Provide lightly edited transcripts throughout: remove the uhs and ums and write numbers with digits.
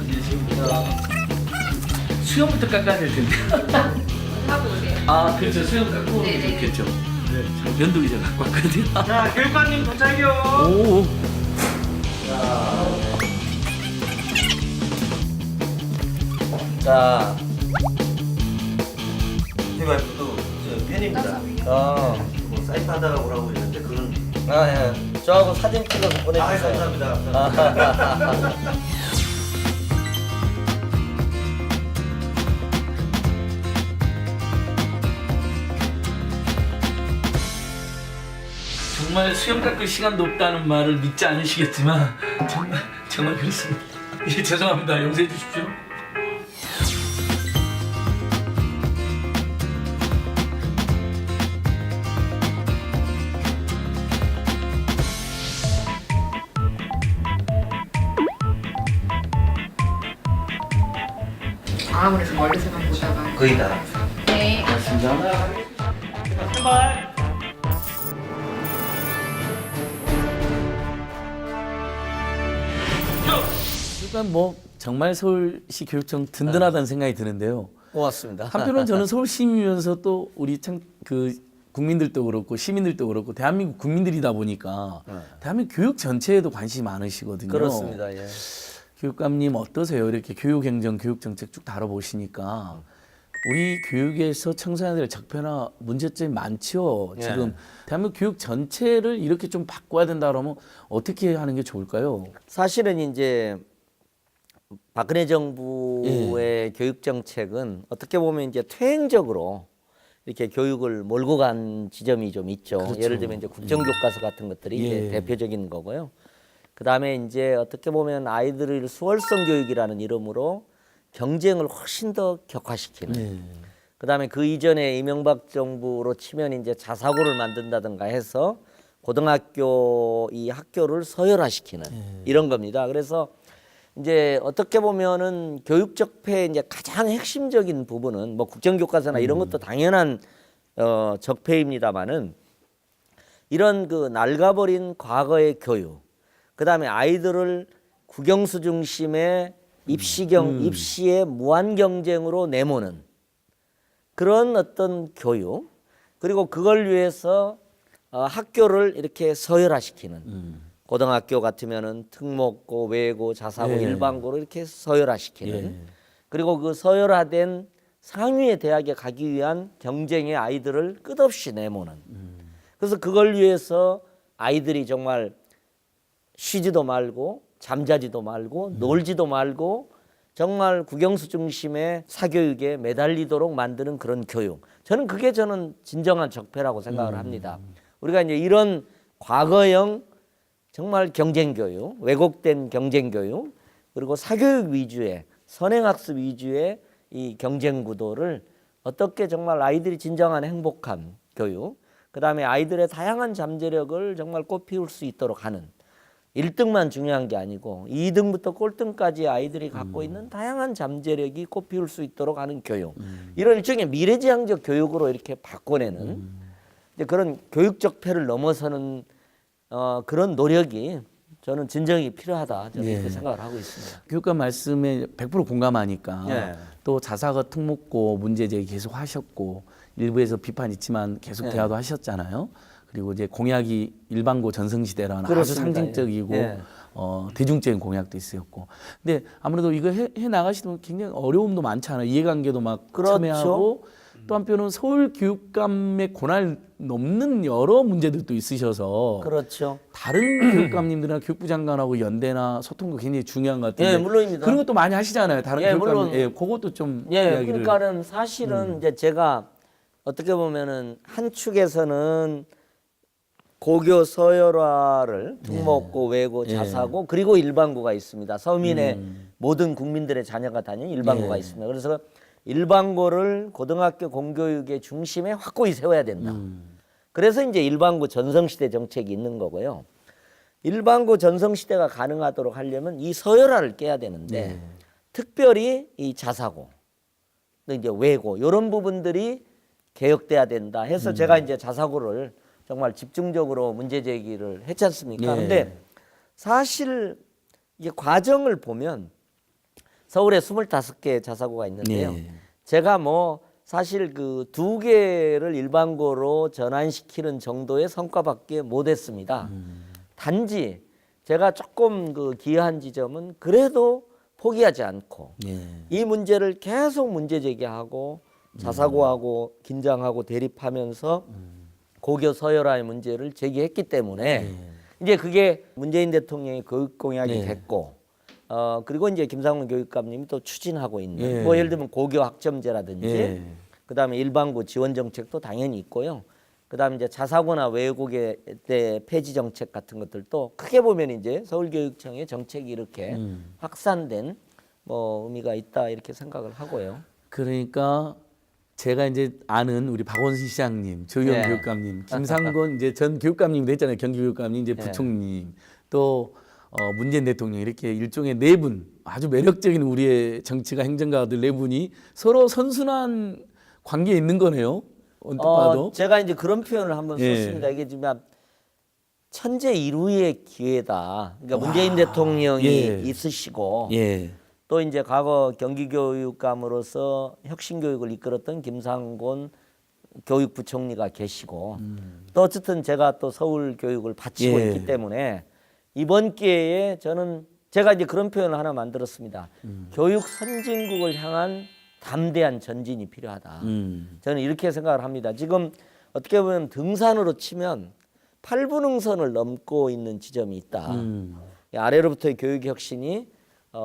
안녕하십니까. 수영부터 깎아야 될 텐데. 하고 오세요. 아, 그렇죠. 수영 깎고 네네. 좋겠죠. 네, 저 면도기 제가 갖고 왔거든요. 자, 교육관님 도착이요. 오. 자, 제 와이프도 저 팬입니다. 아, 뭐 사이트 하다가 오라고 했는데 그런. 예. 저하고 사진 찍어서 아, 보내주세요. 감사합니다. 정말 수영 깎을 시간도 없다는 말을 믿지 않으시겠지만 정말 그렇습니다. 예, 죄송합니다. 용서해 주십시오. 아무래도 멀리서만 보다가. 거의 다. 네. 고맙습니다. 출발. 일단 뭐 정말 서울시 교육청 든든하다는 생각이 드는데요. 고맙습니다. 한편으로는 저는 서울시민이면서 또 우리 참 그 국민들도 그렇고 시민들도 그렇고 대한민국 국민들이다 보니까 대한민국 교육 전체에도 관심이 많으시거든요. 그렇습니다. 예. 교육감님 어떠세요? 이렇게 교육행정, 교육정책 쭉 다뤄보시니까 우리 교육에서 청소년들 적폐나 문제점이 많죠. 예. 지금 대한민국 교육 전체를 이렇게 좀 바꿔야 된다 그러면 어떻게 하는 게 좋을까요? 사실은 이제 박근혜 정부의 교육 정책은 어떻게 보면 이제 퇴행적으로 이렇게 교육을 몰고 간 지점이 좀 있죠. 그렇죠. 예를 들면 이제 국정교과서 같은 것들이 이제 예. 대표적인 거고요. 그다음에 이제 어떻게 보면 아이들을 수월성 교육이라는 이름으로 경쟁을 훨씬 더 격화시키는. 네. 그다음에 그 이전에 이명박 정부로 치면 이제 자사고를 만든다든가 해서 고등학교 이 학교를 서열화시키는 이런 겁니다. 그래서 이제 어떻게 보면은 교육 적폐의 이제 가장 핵심적인 부분은 뭐 국정교과서나 이런 것도 당연한 적폐입니다만은 이런 그 낡아버린 과거의 교육, 그다음에 아이들을 국영수 중심의 입시의 무한 경쟁으로 내모는 그런 어떤 교육, 그리고 그걸 위해서 학교를 이렇게 서열화시키는 고등학교 같으면은 특목고, 외고, 자사고, 예. 일반고로 이렇게 서열화시키는 예. 그리고 그 서열화된 상위의 대학에 가기 위한 경쟁의 아이들을 끝없이 내모는 그래서 그걸 위해서 아이들이 정말 쉬지도 말고 잠자지도 말고 놀지도 말고 정말 국영수 중심의 사교육에 매달리도록 만드는 그런 교육. 저는 진정한 적폐라고 생각을 합니다. 우리가 이제 이런 과거형 정말 경쟁교육, 왜곡된 경쟁교육, 그리고 사교육 위주의 선행학습 위주의 이 경쟁 구도를 어떻게 정말 아이들이 진정한 행복한 교육, 그다음에 아이들의 다양한 잠재력을 정말 꽃피울 수 있도록 하는 1등만 중요한 게 아니고 2등부터 꼴등까지 아이들이 갖고 있는 다양한 잠재력이 꽃피울 수 있도록 하는 교육. 이런 일종의 미래지향적 교육으로 이렇게 바꿔내는 이제 그런 교육적 폐를 넘어서는 그런 노력이 저는 진정이 필요하다. 저는 예. 이렇게 생각을 하고 있습니다. 교육감 말씀에 100% 공감하니까 예. 또 자사고 특목고 문제 제기 계속 하셨고 일부에서 비판 있지만 계속 예. 대화도 하셨잖아요. 그리고 이제 공약이 일반고 전성시대라는 아주 그렇습니다. 상징적이고 예. 대중적인 공약도 있었고. 근데 아무래도 이거 해 나가시면 굉장히 어려움도 많잖아요. 이해관계도 막 그렇죠. 첨예하고 또 한편으로는 서울 교육감의 권한을 넘는 여러 문제들도 있으셔서 그렇죠. 다른 교육감님들이나 교육부 장관하고 연대나 소통도 굉장히 중요한 것 같은데 예, 물론입니다. 그런 것도 많이 하시잖아요. 다른 예, 교육감 물론. 예, 그것도 좀 예, 이야기를 그러니까는 사실은 이제 제가 어떻게 보면은 한 축에서는 고교 서열화를 특목고, 외고, 자사고 그리고 일반고가 있습니다. 서민의 모든 국민들의 자녀가 다니는 일반고가 예. 있습니다. 그래서 일반고를 고등학교 공교육의 중심에 확고히 세워야 된다. 그래서 이제 일반고 전성시대 정책이 있는 거고요. 일반고 전성시대가 가능하도록 하려면 이 서열화를 깨야 되는데 특별히 이 자사고, 또 이제 외고 이런 부분들이 개혁돼야 된다 해서 제가 이제 자사고를 정말 집중적으로 문제 제기를 했지 않습니까? 예. 근데 사실 이게 과정을 보면 서울에 25개 자사고가 있는데요. 예. 제가 뭐 사실 그 2개를 일반고로 전환시키는 정도의 성과밖에 못했습니다. 단지 제가 조금 그 기여한 지점은 그래도 포기하지 않고 예. 이 문제를 계속 문제 제기하고 자사고하고 긴장하고 대립하면서 고교 서열화의 문제를 제기했기 때문에 이제 그게 문재인 대통령의 교육 공약이 예. 됐고 그리고 이제 김상훈 교육감님이 또 추진하고 있는 예. 뭐 예를 들면 고교 학점제라든지 예. 그다음에 일반고 지원 정책도 당연히 있고요. 그다음에 이제 자사고나 외국의 때 폐지 정책 같은 것들도 크게 보면 이제 서울교육청의 정책이 이렇게 확산된 뭐 의미가 있다 이렇게 생각을 하고요. 그러니까 제가 이제 아는 우리 박원순 시장님, 조희연 예. 교육감님, 김상곤 이제 전 교육감님도 했잖아요. 경기교육감님, 이제 부총님, 또 문재인 대통령 이렇게 일종의 네 분 아주 매력적인 우리의 정치가 행정가들 네 분이 서로 선순환 관계에 있는 거네요. 언뜻 봐도. 제가 이제 그런 표현을 한번 예. 썼습니다. 이게 지금 천재 일우의 기회다. 그러니까 문재인 대통령이 예. 있으시고 예. 또 이제 과거 경기교육감으로서 혁신교육을 이끌었던 김상곤 교육부총리가 계시고 또 어쨌든 제가 또 서울 교육을 바치고 예. 있기 때문에 이번 기회에 저는 제가 이제 그런 표현을 하나 만들었습니다. 교육 선진국을 향한 담대한 전진이 필요하다. 저는 이렇게 생각을 합니다. 지금 어떻게 보면 등산으로 치면 8분응선을 넘고 있는 지점이 있다. 아래로부터의 교육 혁신이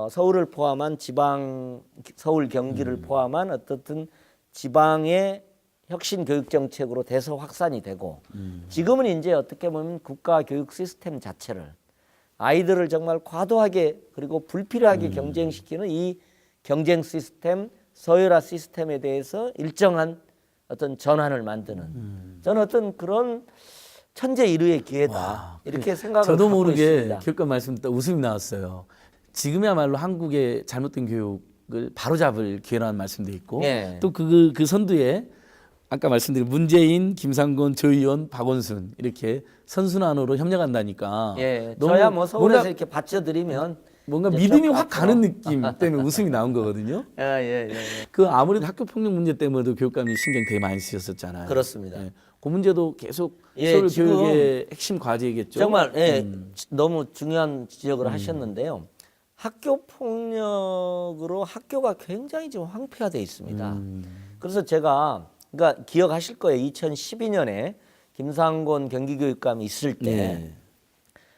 서울을 포함한 지방, 서울 경기를 포함한 어떻든 지방의 혁신 교육 정책으로 대서 확산이 되고 지금은 이제 어떻게 보면 국가 교육 시스템 자체를 아이들을 정말 과도하게 그리고 불필요하게 경쟁시키는 이 경쟁 시스템, 서열화 시스템에 대해서 일정한 어떤 전환을 만드는 저는 어떤 그런 천재 일우의 기회다 이렇게 생각을 저도 하고 모르게 있습니다. 교육감 말씀 듣다 웃음이 나왔어요. 지금이야말로 한국의 잘못된 교육을 바로잡을 기회라는 말씀도 있고 예. 또 그 선두에 아까 말씀드린 문재인, 김상곤, 조희연, 박원순 이렇게 선순환으로 협력한다니까. 예, 너무 저야 뭐 서울에서 뭔가, 이렇게 받쳐드리면 뭔가 이제 믿음이 좀 확 앞으로. 가는 느낌 때문에 웃음이 나온 거거든요. 예. 그 아무래도 학교 폭력 문제 때문에도 교육감이 신경 되게 많이 쓰셨었잖아요. 그렇습니다. 예. 그 문제도 계속 예, 서울 지금 교육의 핵심 과제이겠죠. 정말 너무 중요한 지적을 하셨는데요. 학교 폭력으로 학교가 굉장히 지금 황폐화되어 있습니다. 그래서 제가 그러니까 기억하실 거예요. 2012년에 김상곤 경기교육감이 있을 때 예.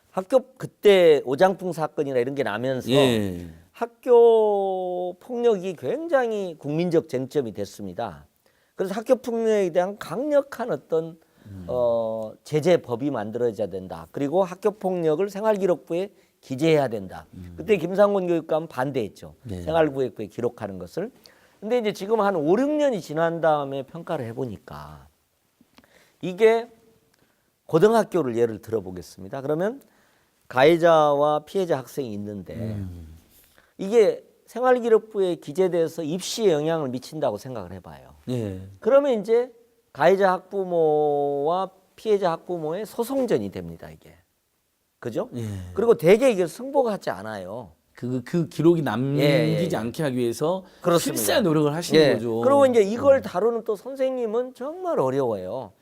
학교 그때 오장풍 사건이나 이런 게 나면서 예. 학교 폭력이 굉장히 국민적 쟁점이 됐습니다. 그래서 학교 폭력에 대한 강력한 어떤 제재법이 만들어져야 된다. 그리고 학교 폭력을 생활기록부에 기재해야 된다. 그때 김상곤 교육감은 반대했죠. 네. 생활기록부에 기록하는 것을. 근데 이제 지금 한 5, 6년이 지난 다음에 평가를 해보니까 이게 고등학교를 예를 들어보겠습니다. 그러면 가해자와 피해자 학생이 있는데 이게 생활기록부에 기재돼서 입시에 영향을 미친다고 생각을 해봐요. 예. 그러면 이제 가해자 학부모와 피해자 학부모의 소송전이 됩니다. 이게. 그죠? 예. 그리고 대개 이게 승복하지 않아요. 그 기록이 남기지 예. 않게 하기 위해서 그렇습니다. 필사의 노력을 하시는 예. 거죠. 그리고 이제 이걸 다루는 또 선생님은 정말 어려워요.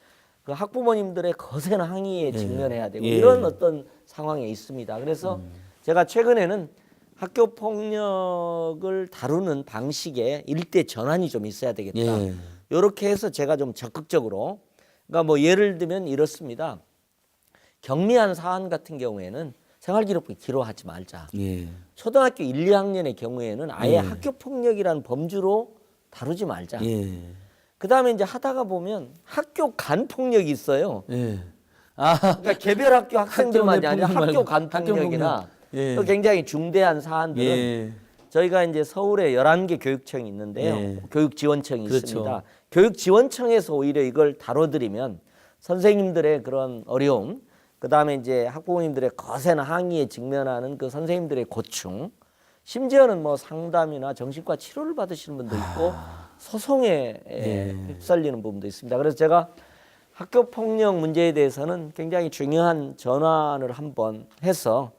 그 학부모님들의 거센 항의에 직면해야 되고 예. 이런 어떤 상황에 있습니다. 그래서 제가 최근에는 학교 폭력을 다루는 방식에 일대 전환이 좀 있어야 되겠다. 예. 이렇게 해서 제가 좀 적극적으로 그러니까 뭐 예를 들면 이렇습니다. 경미한 사안 같은 경우에는 생활기록부에 기록하지 말자. 예. 초등학교 1, 2학년의 경우에는 아예 학교 폭력이라는 범주로 다루지 말자. 예. 그다음에 이제 하다가 보면 학교 간 폭력이 있어요. 예. 아, 그러니까 개별 학교 학생들만이 학교 내 아니라 폭력 학교 말고 간 학교 폭력이나 폭력. 예. 또 굉장히 중대한 사안들은 예. 저희가 이제 서울에 11개 교육청이 있는데요. 예. 교육지원청이 그렇죠. 있습니다. 교육지원청에서 오히려 이걸 다뤄드리면 선생님들의 그런 어려움, 그다음에 이제 학부모님들의 거센 항의에 직면하는 그 선생님들의 고충, 심지어는 뭐 상담이나 정신과 치료를 받으시는 분도 있고 소송에 휩쓸리는 부분도 있습니다. 그래서 제가 학교 폭력 문제에 대해서는 굉장히 중요한 전환을 한번 해서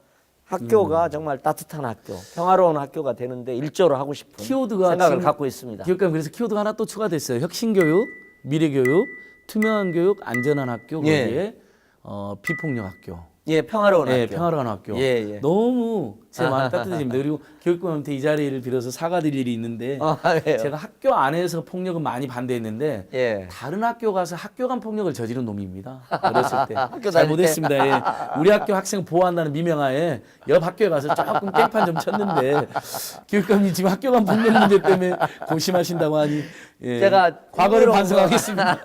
학교가 정말 따뜻한 학교, 평화로운 학교가 되는데 일조를 하고 싶은 키워드가 생각을 지금 갖고 있습니다. 교육감 그래서 키워드가 하나 또 추가됐어요. 혁신교육, 미래교육, 투명한 교육, 안전한 학교, 예. 거기에 비폭력 학교. 예, 평화로운 네, 학교. 평화로운 학교. 예, 예. 너무 제 마음 따뜻해집니다. 그리고 교육감한테 이 자리를 빌어서 사과드릴 일이 있는데 왜요? 제가 학교 안에서 폭력은 많이 반대했는데 예. 다른 학교 가서 학교 간 폭력을 저지른 놈입니다. 어렸을 때. 학교 다닐 잘못했습니다. 예. 우리 학교 학생 보호한다는 미명하에 옆 학교에 가서 조금 깽판 좀 쳤는데 교육감님 지금 학교 간 폭력 문제 때문에 고심하신다고 하니 예. 제가 과거를 흥미로운 거- 반성하겠습니다.